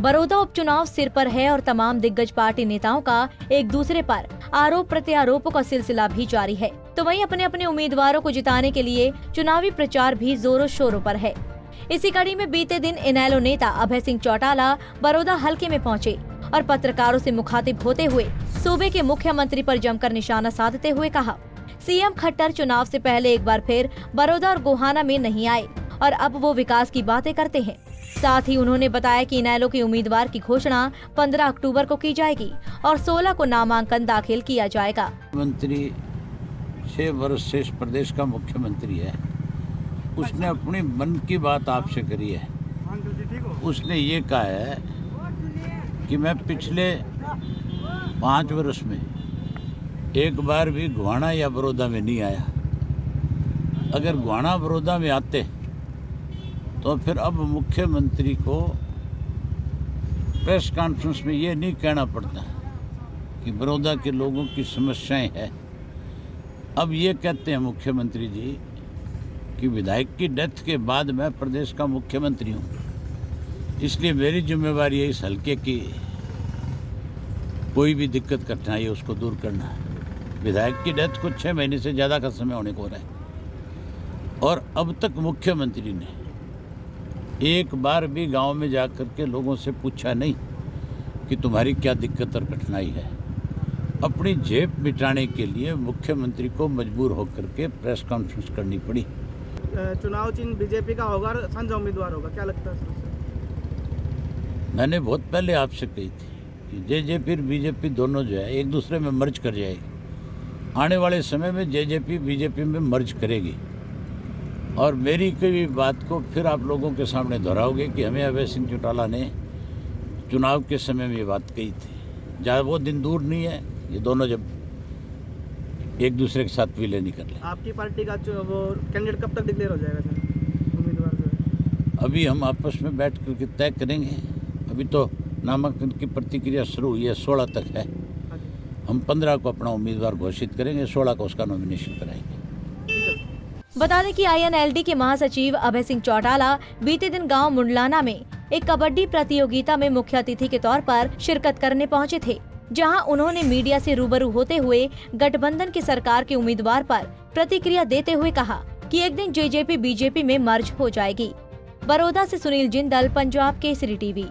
बड़ौदा उपचुनाव सिर पर है और तमाम दिग्गज पार्टी नेताओं का एक दूसरे पर आरोप प्रत्यारोपों का सिलसिला भी जारी है। तो वहीं अपने अपने उम्मीदवारों को जिताने के लिए चुनावी प्रचार भी जोरों शोरों पर है। इसी कड़ी में बीते दिन इनेलो नेता अभय सिंह चौटाला बड़ौदा हलके में पहुंचे और पत्रकारों से मुखातिब होते हुए सूबे के मुख्यमंत्री पर जमकर निशाना साधते हुए कहा, सीएम खट्टर चुनाव से पहले एक बार फिर बड़ौदा और गोहाना में नहीं आए और अब वो विकास की बातें करते हैं। साथ ही उन्होंने बताया कि इनेलो के उम्मीदवार की घोषणा 15 अक्टूबर को की जाएगी और 16 को नामांकन दाखिल किया जाएगा। मंत्री 6 वर्ष से इस प्रदेश का मुख्यमंत्री है, उसने अपनी मन की बात आपसे करी है। उसने ये कहा है कि मैं पिछले 5 वर्ष में एक बार भी गोहाना या बड़ौदा में नहीं आया। अगर गोहाना बड़ौदा में आते तो फिर अब मुख्यमंत्री को प्रेस कॉन्फ्रेंस में ये नहीं कहना पड़ता कि बड़ौदा के लोगों की समस्याएं हैं। अब ये कहते हैं मुख्यमंत्री जी कि विधायक की डेथ के बाद मैं प्रदेश का मुख्यमंत्री हूँ, इसलिए मेरी जिम्मेवारी है इस हल्के की कोई भी दिक्कत कठिनाई है उसको दूर करना। विधायक की डेथ को 6 महीने से ज़्यादा का समय होने को रहा है और अब तक मुख्यमंत्री ने एक बार भी गांव में जाकर के लोगों से पूछा नहीं कि तुम्हारी क्या दिक्कत और कठिनाई है। अपनी जेब मिटाने के लिए मुख्यमंत्री को मजबूर होकर के प्रेस कॉन्फ्रेंस करनी पड़ी। चुनाव चिन्ह बीजेपी का होगा और साझा उम्मीदवार होगा, क्या लगता है? मैंने बहुत पहले आपसे कही थी कि जेजेपी और बीजेपी दोनों जो है एक दूसरे में मर्ज कर जाएगी। आने वाले समय में जेजेपी बीजेपी में मर्ज करेगी और मेरी कोई बात को फिर आप लोगों के सामने दोहराओगे कि हमें अभय सिंह चौटाला ने चुनाव के समय में ये बात कही थी। जहाँ वो दिन दूर नहीं है, ये दोनों जब एक दूसरे के साथ विलय नहीं कर ले। आपकी पार्टी का वो कैंडिडेट कब तक डिक्लेयर हो जाएगा सर, उम्मीदवार जो है? अभी हम आपस में बैठ करके तय करेंगे। अभी तो नामांकन की प्रक्रिया शुरू हुई है, 16 तक है। हम 15 को अपना उम्मीदवार घोषित करेंगे, 16 को उसका नॉमिनेशन कराएंगे। बता दें कि आईएनएलडी के महासचिव अभय सिंह चौटाला बीते दिन गांव मुंडलाना में एक कबड्डी प्रतियोगिता में मुख्य अतिथि के तौर पर शिरकत करने पहुंचे थे, जहां उन्होंने मीडिया से रूबरू होते हुए गठबंधन की सरकार के उम्मीदवार पर प्रतिक्रिया देते हुए कहा कि एक दिन जेजेपी बीजेपी में मर्ज हो जाएगी। बड़ौदा से सुनील जिंदल, पंजाब केसरी टीवी।